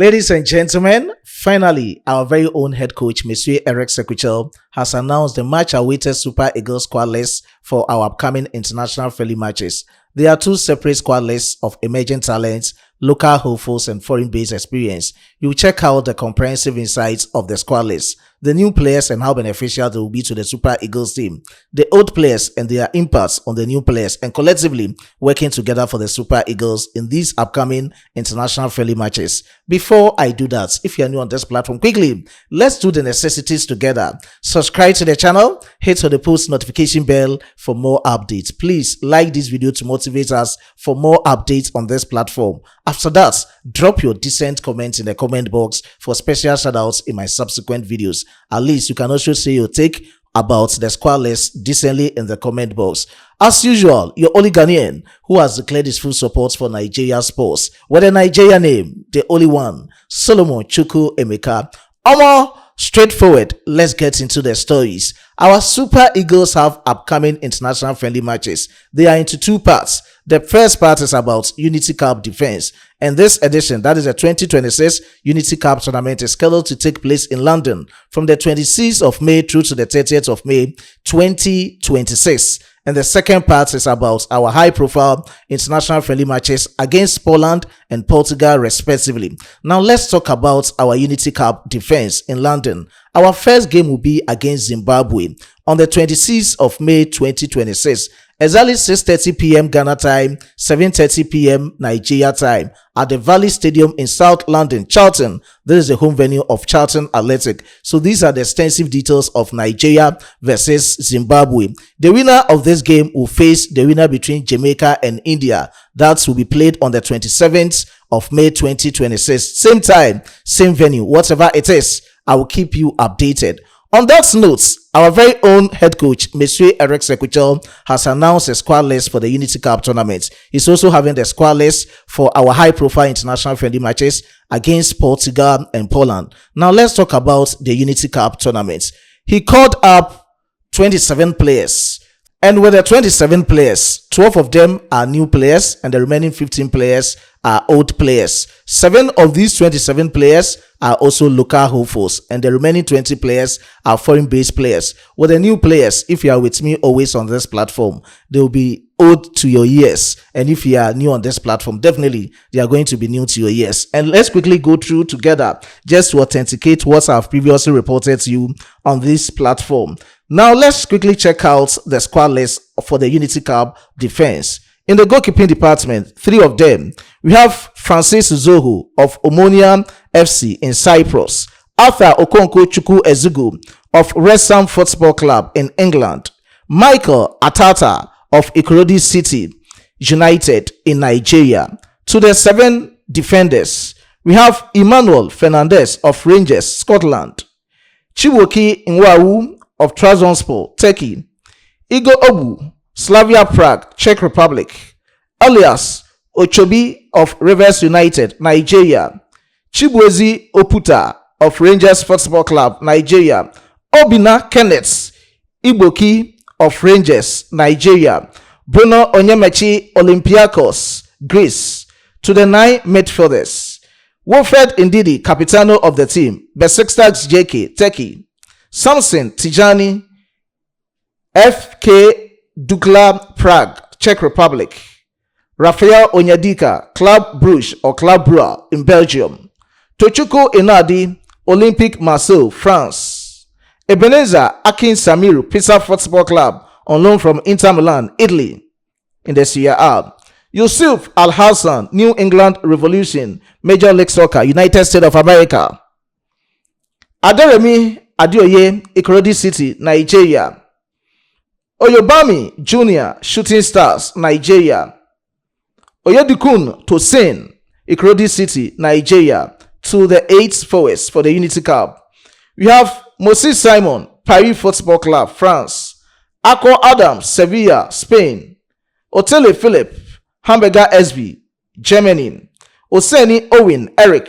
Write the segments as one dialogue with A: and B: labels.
A: Ladies and gentlemen, finally, our very own head coach, Monsieur Eric Sequichel, has announced the much-awaited Super Eagles squad list for our upcoming international friendly matches. There are two separate squad lists of emerging talents, local hopefuls, and foreign-based experience. You check out the comprehensive insights of the squad list, the new players and how beneficial they will be to the Super Eagles team, the old players and their impacts on the new players, and collectively working together for the Super Eagles in these upcoming international friendly matches. Before I do that, if you are new on this platform, quickly, let's do the necessities together. Subscribe to the channel, hit on the post notification bell for more updates. Please like this video to motivate us for more updates on this platform. After that, drop your decent comments in the comment box for special shoutouts in my subsequent videos. At least you can also say your take about the squad list decently in the comment box. As usual, your only Ghanaian who has declared his full support for Nigeria sports with a Nigeria name, the only one, Solomon Chukwu Emeka. Straightforward, let's get into the stories. Our Super Eagles have upcoming international friendly matches. They are into two parts. The first part is about Unity Cup defense. And this edition, that is the 2026 Unity Cup tournament, is scheduled to take place in London from the 26th of May through to the 30th of May 2026. And the second part is about our high-profile international friendly matches against Poland and Portugal, respectively. Now, let's talk about our Unity Cup defense in London. Our first game will be against Zimbabwe on the 26th of May 2026. Exactly 6:30 p.m. Ghana time, 7:30 p.m. Nigeria time at the Valley Stadium in South London, Charlton. This is the home venue of Charlton Athletic. So these are the extensive details of Nigeria versus Zimbabwe. The winner of this game will face the winner between Jamaica and India. That will be played on the 27th of May 2026. Same time, same venue, whatever it is, I will keep you updated. On that note, our very own head coach, Monsieur Eric Sequichel, has announced a squad list for the Unity Cup tournament. He's also having the squad list for our high-profile international friendly matches against Portugal and Poland. Now, let's talk about the Unity Cup tournament. He called up 27 players. And with the 27 players, 12 of them are new players and the remaining 15 players are old players. 7 of these 27 players are also local hopefuls and the remaining 20 players are foreign-based players. With the new players, if you are with me always on this platform, they will be old to your ears. And if you are new on this platform, definitely they are going to be new to your ears. And let's quickly go through together just to authenticate what I've previously reported to you on this platform. Now, let's quickly check out the squad list for the Unity Cup defense. In the goalkeeping department, 3 of them, we have Francis Zoho of Omonia FC in Cyprus, Arthur Okonkwo Chukwu Ezugu of Wrexham Football Club in England, Michael Atata of Ikorodu City United in Nigeria. To the 7 defenders, we have Emmanuel Fernandez of Rangers, Scotland, Chiwoki Nwawu of Trabzonspor, Turkey, Igor Obu, Slavia Prague, Czech Republic, Elias Ochobi of Rivers United, Nigeria, Chibuezi Oputa of Rangers Football Club, Nigeria, Obina Kenneth Igboki of Rangers, Nigeria, Bruno Onyemachi, Olympiacos, Greece. To the 9 midfielders, Wilfred Ndidi, Capitano of the team, Besiktas JK, Turkey, Samson Tijani, FK Dukla Prague, Czech Republic, Rafael Onyedika, Club Brugge or Club Brugge in Belgium, Tochukwu Inadi, Olympique Marseille, France, Ebenezer Akin Samiru, Pisa Football Club on loan from Inter Milan, Italy in the Serie A, Yusuf Al-Hassan, New England Revolution, Major League Soccer, United States of America, Aderemi Adioye, Ikorodu City, Nigeria, Oyobami Jr., Shooting Stars, Nigeria, Oyedikun Tosin, Ikorodu City, Nigeria. To the 8 forwards for the Unity Cup, we have Moses Simon, Paris Football Club, France, Akko Adams, Sevilla, Spain, Otele Philip, Hamburger SV, Germany, Oseni Owen Eric,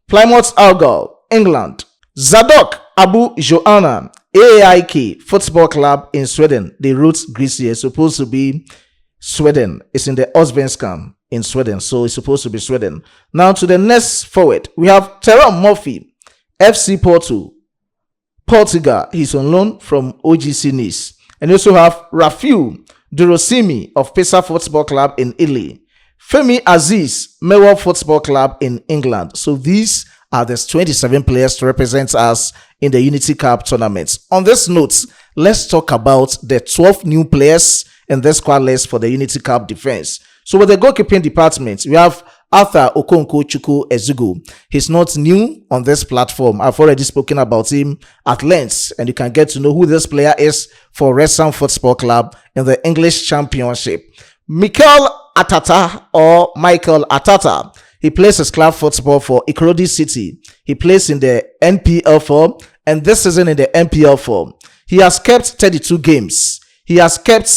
A: Plymouth Argyle, England, Zadok Abu Joanna, AIK Football Club in Sweden. The roots Greece is supposed to be Sweden. It's in the Allsvenskan. in Sweden. So it's supposed to be Sweden. Now to the next forward, we have Tyrone Murphy, FC Porto, Portugal. He's on loan from OGC Nice. And you also have Rafiu Durosimi of Pisa Football Club in Italy. Femi Aziz, Mewah Football Club in England. So these are the 27 players to represent us in the Unity Cup tournament. On this note, let's talk about the 12 new players in this squad list for the Unity Cup defense. So with the goalkeeping department, we have Arthur Okonkwo Chukwu Ezugo. He's not new on this platform. I've already spoken about him at length, and you can get to know who this player is for Wrexham Football Club in the English Championship. Mikel Atata. He plays his club football for Ikorodu City. He plays in the NPL form, and this season in the NPL form. He has kept 32 games. He has kept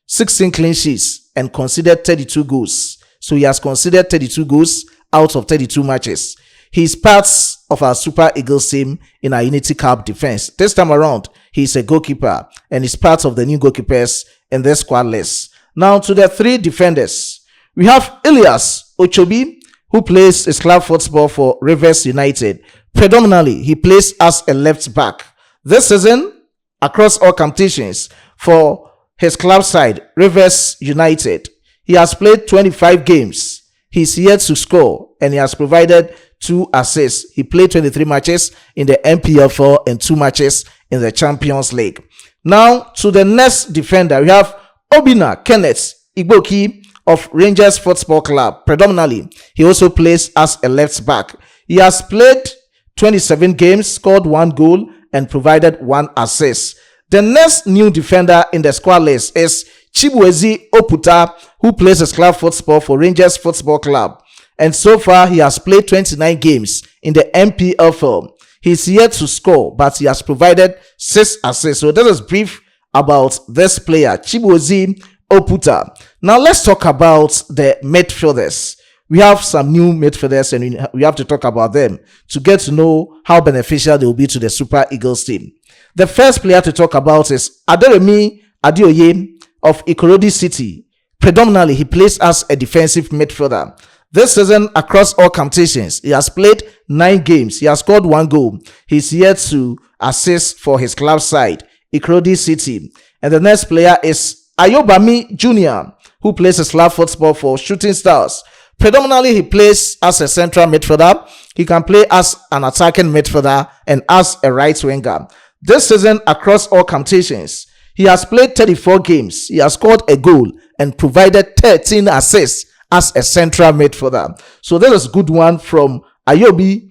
A: 16 clean sheets and conceded 32 goals. So he has conceded 32 goals out of 32 matches. He's part of our Super Eagles team in our Unity Cup defense. This time around, he's a goalkeeper and is part of the new goalkeepers in this squad list. Now to the three defenders. We have Elias Ochobi, who plays his club football for Rivers United. Predominantly, he plays as a left back. This season, across all competitions for his club side, Rivers United, he has played 25 games. He's yet to score and he has provided 2 assists. He played 23 matches in the NPL4 and 2 matches in the Champions League. Now to the next defender, we have Obina Kenneth Igboki of Rangers Football Club. Predominantly, he also plays as a left back. He has played 27 games, scored 1 goal and provided 1 assist. The next new defender in the squad list is Chibueze Oputa, who plays his club football for Rangers Football Club. And so far, he has played 29 games in the NPL form. He's yet to score, but he has provided 6 assists. So this is brief about this player, Chibueze Oputa. Now let's talk about the midfielders. We have some new midfielders and we have to talk about them to get to know how beneficial they will be to the Super Eagles team. The first player to talk about is Aderemi Adeoye of Ikorodu City. Predominantly, he plays as a defensive midfielder. This season, across all competitions, he has played 9 games. He has scored 1 goal. He's here to assist for his club side, Ikorodu City. And the next player is Ayobami Jr., who plays his club football for Shooting Stars. Predominantly, he plays as a central midfielder. He can play as an attacking midfielder and as a right winger. This season, across all competitions, he has played 34 games. He has scored a goal and provided 13 assists as a central midfielder. So that is a good one from Ayobi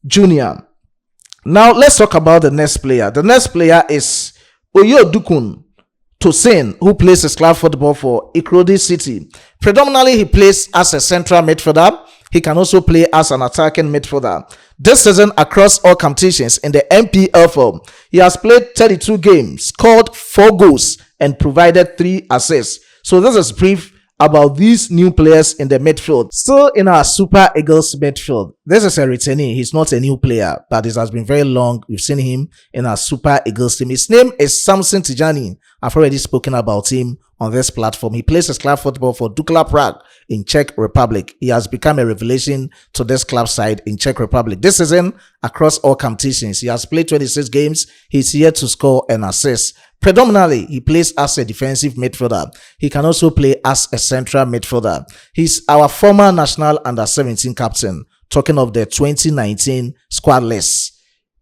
A: Jr. Now, let's talk about the next player. The next player is Oyodukun Tosin, who plays his club football for Ikorodu City. Predominantly, he plays as a central midfielder. He can also play as an attacking midfielder. This season, across all competitions in the NPL form, he has played 32 games, scored 4 goals, and provided 3 assists. So this is brief about these new players in the midfield. Still in our Super Eagles midfield, this is a returnee. He's not a new player, but it has been very long. We've seen him in our Super Eagles team. His name is Samson Tijani. I've already spoken about him on this platform. He plays his club football for Dukla Prague in Czech Republic. He has become a revelation to this club side in Czech Republic. This season, across all competitions, he has played 26 games. He's here to score an assist. Predominantly, he plays as a defensive midfielder. He can also play as a central midfielder. He's our former national under-17 captain, talking of the 2019 squad list.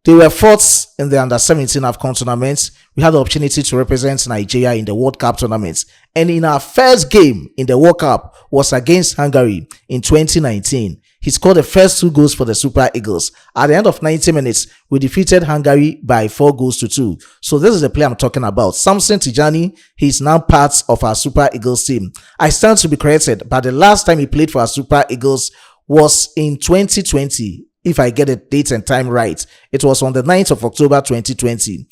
A: They were fourth in the under-17 AFCON tournament. We had the opportunity to represent Nigeria in the World Cup tournament. And in our first game in the World Cup was against Hungary in 2019. He scored the first 2 goals for the Super Eagles. At the end of 90 minutes, we defeated Hungary by 4 goals to 2. So this is the player I'm talking about. Samson Tijani, he's now part of our Super Eagles team. I stand to be corrected, but the last time he played for our Super Eagles was in 2020. If I get the date and time right, it was on the 9th of October 2020.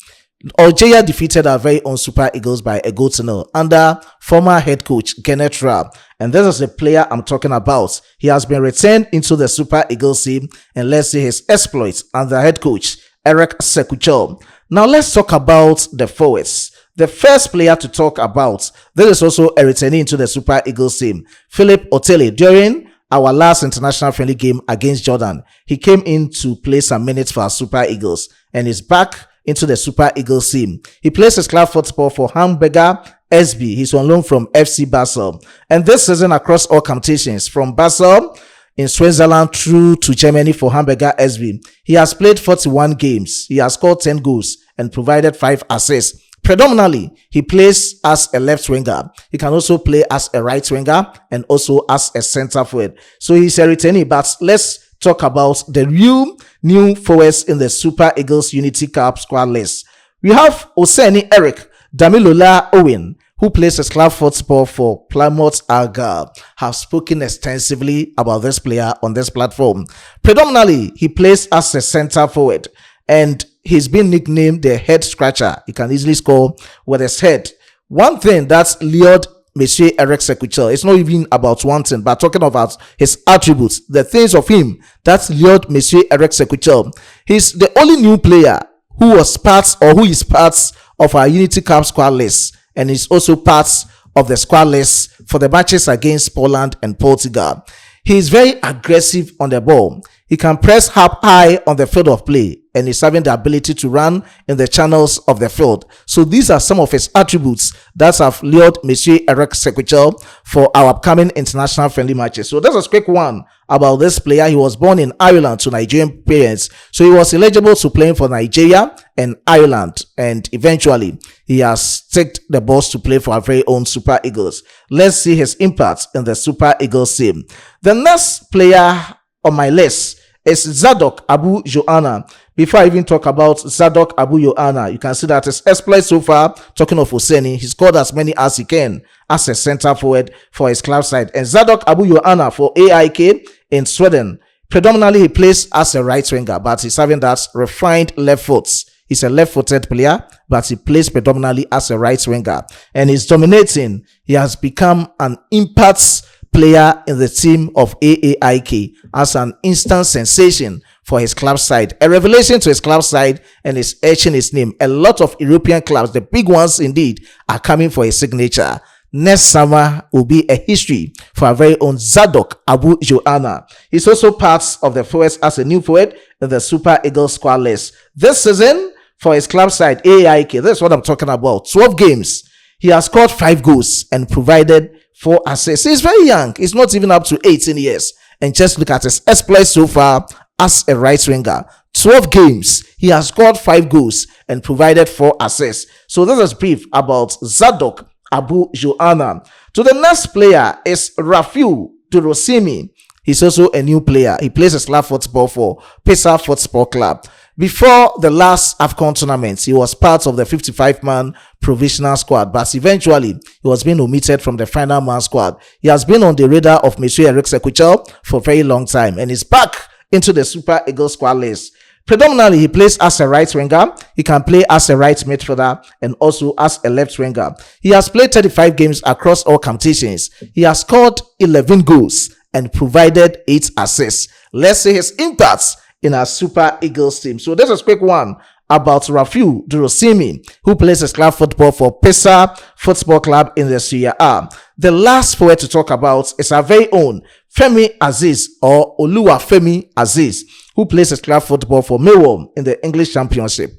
A: Algeria defeated our very own Super Eagles by a goal to 0 under former head coach Kenneth Raab. And this is the player I'm talking about. He has been returned into the Super Eagles team, and let's see his exploits under head coach Eric Sekuchel. Now let's talk about the forwards. The first player to talk about, this is also a returning to the Super Eagles team, Philip Otele. During our last international friendly game against Jordan, he came in to play some minutes for our Super Eagles and is back into the Super Eagles team. He plays his club football for Hamburger SB. He's on loan from FC Basel. And this season across all competitions, from Basel in Switzerland through to Germany for Hamburger SB, he has played 41 games. He has scored 10 goals and provided 5 assists. Predominantly, he plays as a left winger. He can also play as a right winger and also as a center forward. So he's a returnee. But let's talk about the real new forwards in the Super Eagles Unity Cup squad list. We have Oseni Eric Damilola Owen, who plays his club football for Plymouth Argyle, have spoken extensively about this player on this platform. Predominantly, he plays as a center forward and he's been nicknamed the head scratcher. He can easily score with his head. One thing that's lured Monsieur Eric Sequichel, it's not even about one thing, but talking about his attributes, the things of him that's lured Monsieur Eric Sequichel. He's the only new player who is part of our Unity Cup squad list, and he's also part of the squad list for the matches against Poland and Portugal. He is very aggressive on the ball. He can press up high on the field of play, and he's having the ability to run in the channels of the field. So these are some of his attributes that have lured Monsieur Eric Sequichel for our upcoming international friendly matches. So that's a quick one about this player. He was born in Ireland to Nigerian parents, so he was eligible to play for Nigeria and Ireland, and eventually he has ticked the box to play for our very own Super Eagles. Let's see his impact in the Super Eagles team. The next player on my list is Zadok Abu Joanna. Before I even talk about Zadok Abu Joanna, you can see that his exploits so far, talking of Oseni, he scored as many as he can as a center forward for his club side. And Zadok Abu Joanna for AIK in Sweden, predominantly he plays as a right winger, but he's having that refined left foot. He's a left-footed player, but he plays predominantly as a right winger. And he's dominating. He has become an impact player in the team of AAIK as an instant sensation for his club side. A revelation to his club side, and is etching his name. A lot of European clubs, the big ones indeed, are coming for his signature. Next summer will be a history for our very own Zadok Abu Joanna. He's also part of the forwards as a new forward in the Super Eagles squad list. This season, for his club side, AIK, that's what I'm talking about. 12 games. He has scored 5 goals and provided 4 assists. He's very young. He's not even up to 18 years. And just look at his exploits so far as a right winger. 12 games. He has scored 5 goals and provided 4 assists. So this is brief about Zadok Abu Joanna. To the next player is Rafiu Durosimi. He's also a new player. He plays his club football for Pisa Football Club. Before the last AFCON tournament, he was part of the 55-man provisional squad, but eventually he was being omitted from the final man squad. He has been on the radar of Monsieur Eric Sequichel for a very long time and is back into the Super Eagles squad list. Predominantly, he plays as a right winger. He can play as a right midfielder and also as a left winger. He has played 35 games across all competitions. He has scored 11 goals and provided 8 assists. Let's see his impacts in our Super Eagles team. So this is a quick one about Rafiu Durosimi, who plays his club football for Pisa Football Club in the Serie A. The last forward to talk about is our very own Femi Aziz, or Oluwafemi Aziz, who plays his club football for Millwall in the English Championship.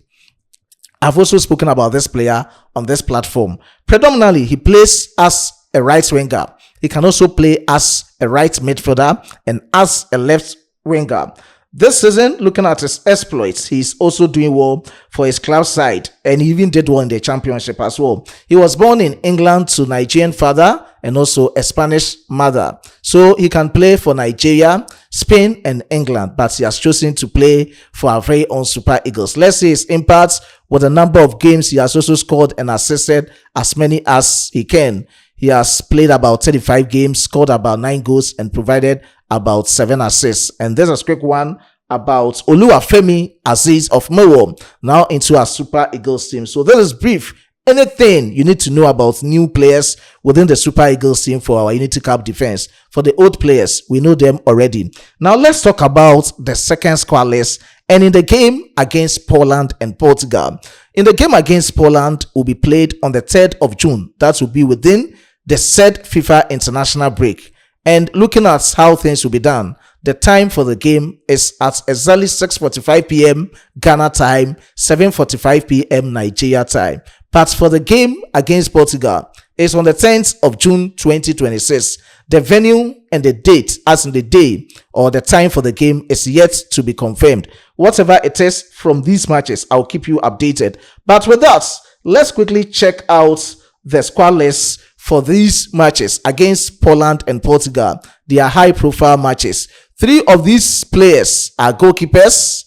A: I've also spoken about this player on this platform. Predominantly, he plays as a right winger. He can also play as a right midfielder and as a left winger. This season, looking at his exploits, he's also doing well for his club side, and he even did well in the championship as well. He was born in England to Nigerian father and also a Spanish mother. So he can play for Nigeria, Spain, and England, but he has chosen to play for our very own Super Eagles. Let's see his impacts with the number of games he has also scored and assisted as many as he can. He has played about 35 games, scored about 9 goals, and provided about 7 assists. And there's a quick one about Oluwafemi Aziz of Millwall, now into our Super Eagles team. So this is brief. Anything you need to know about new players within the Super Eagles team for our Unity Cup defense. For the old players, we know them already. Now let's talk about the second squad list and in the game against Poland and Portugal. In the game against Poland will be played on the 3rd of June. That will be within the said FIFA international break. And looking at how things will be done, the time for the game is at exactly 6:45 p.m. Ghana time, 7:45 p.m. Nigeria time. But for the game against Portugal, it's on the 10th of June 2026. The venue and the date, as in the day or the time for the game, is yet to be confirmed. Whatever it is from these matches, I'll keep you updated. But with that, let's quickly check out the squad list for these matches against Poland and Portugal. They are high-profile matches. 3 of these players are goalkeepers.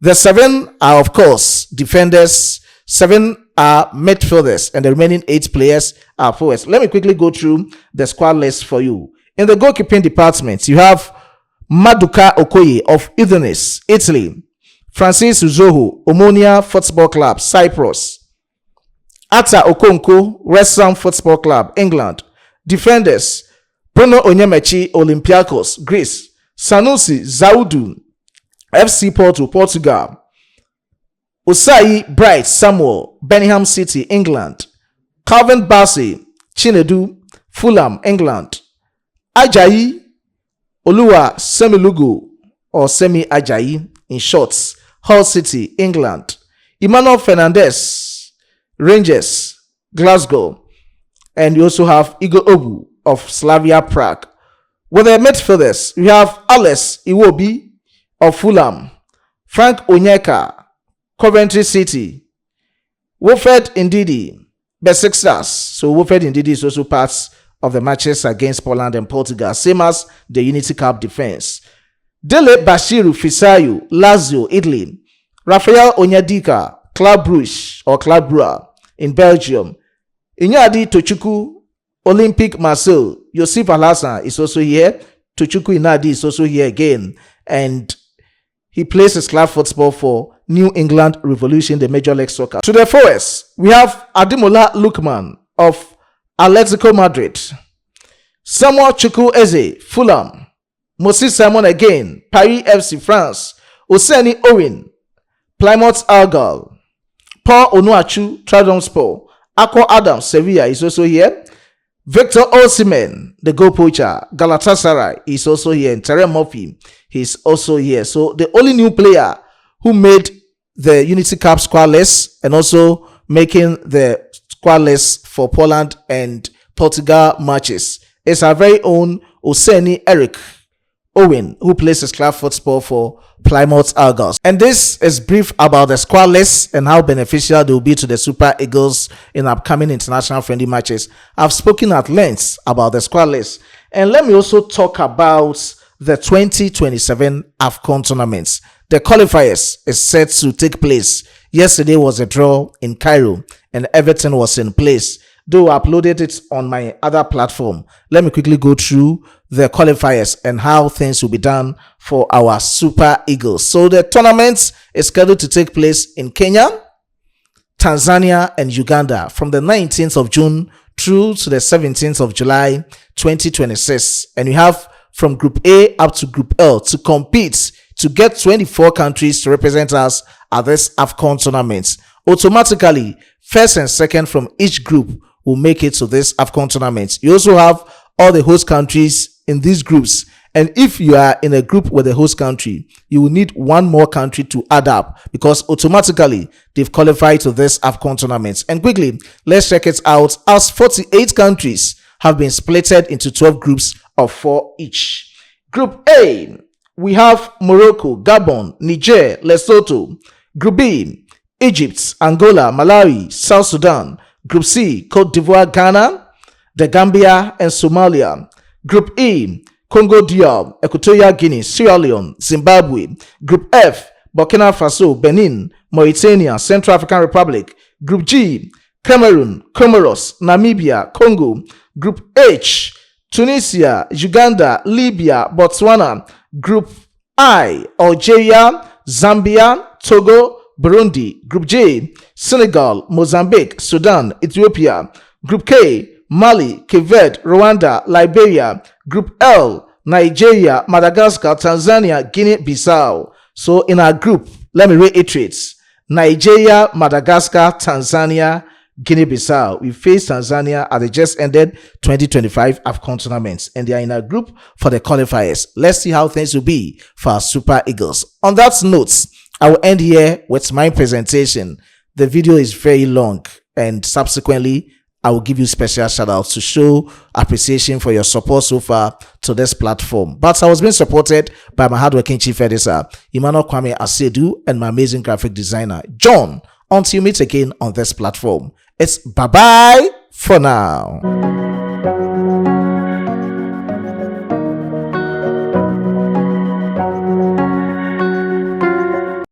A: The 7 are, of course, defenders. 7 are midfielders, and the remaining 8 players are forwards. Let me quickly go through the squad list for you. In the goalkeeping department, you have Maduka Okoye of Udinese, Italy. Francis Uzoho, Omonia Football Club, Cyprus. Ata Okonko, West Ham Football Club, England. Defenders, Bruno Onyemaechi, Olympiacos, Greece. Sanusi Zaudu, FC Porto, Portugal. Osai Bright Samuel, Birmingham City, England. Calvin Bassey, Chinedu, Fulham, England. Ajayi Oluwa Semilugu, or Semi Ajayi in shorts, Hull City, England. Emmanuel Fernandez, Rangers, Glasgow. And you also have Igor Obu of Slavia Prague. With the midfielders, we have Alex Iwobi of Fulham, Frank Onyeka, Coventry City, Wilfred Ndidi, Besiktas. So Wilfred Ndidi is also part of the matches against Poland and Portugal, same as the Unity Cup defense. Dele Bashiru Fisayu, Lazio, Italy. Rafael Onyedika, Club Brugge or Club Brugge in Belgium. Inyadi Tochukwu, Olympic Marseille. Yosif Al-Hassan is also here. Tochukwu Inadi is also here again. And he plays his club football for New England Revolution, the Major League Soccer. To the forwards, we have Ademola Lookman of Atletico Madrid. Samuel Chukwu Eze, Fulham. Moses Simon again, Paris FC, France. Oseni Owen, Plymouth Argyle. Paul Onuachu, Trabzonspor. Akko Adams, Sevilla is also here. Victor Osimhen, the goal poacher, Galatasaray is also here. And Terry Murphy, he's also here. So the only new player who made the Unity Cup squad list and also making the squad list for Poland and Portugal matches is our very own Oseni Eric Owen, who plays his club football for Plymouth Argyle. And this is brief about the squad list and how beneficial they will be to the Super Eagles in upcoming international friendly matches. I've spoken at length about the squad list, and let me also talk about the 2027 AFCON tournaments. The qualifiers is set to take place. Yesterday was a draw in Cairo and everything was in place. Though I uploaded it on my other platform, let me quickly go through the qualifiers and how things will be done for our Super Eagles. So the tournament is scheduled to take place in Kenya, Tanzania, and Uganda from the 19th of June through to the 17th of July 2026. And we have from Group A up to Group L to compete to get 24 countries to represent us at this AFCON tournament. Automatically, first and second from each group will make it to this AFCON tournament. You also have all the host countries in these groups. And if you are in a group with the host country, you will need one more country to add up because automatically they've qualified to this AFCON tournament. And quickly, let's check it out as 48 countries have been splitted into 12 groups of 4 each. Group A, we have Morocco, Gabon, Niger, Lesotho. Group B, Egypt, Angola, Malawi, South Sudan. Group C, Cote d'Ivoire, Ghana, the Gambia, and Somalia. Group E, Congo DR, Equatorial Guinea, Sierra Leone, Zimbabwe. Group F, Burkina Faso, Benin, Mauritania, Central African Republic. Group G, Cameroon, Comoros, Namibia, Congo. Group H, Tunisia, Uganda, Libya, Botswana. Group I, Algeria, Zambia, Togo, Burundi. Group J, Senegal, Mozambique, Sudan, Ethiopia. Group K, Mali, Cape Verde, Rwanda, Liberia. Group L, Nigeria, Madagascar, Tanzania, Guinea-Bissau. So in our group, let me reiterate: Nigeria, Madagascar, Tanzania, Guinea-Bissau. We faced Tanzania at the just ended 2025 AFCON tournaments, and they are in a group for the qualifiers. Let's see how things will be for our Super Eagles. On that note, I will end here with my presentation. The video is very long, and subsequently I will give you special shout outs to show appreciation for your support so far to this platform. But I was being supported by my hardworking chief editor, Emmanuel Kwame Asedu, and my amazing graphic designer, John. Until we meet again on this platform, it's bye-bye for now.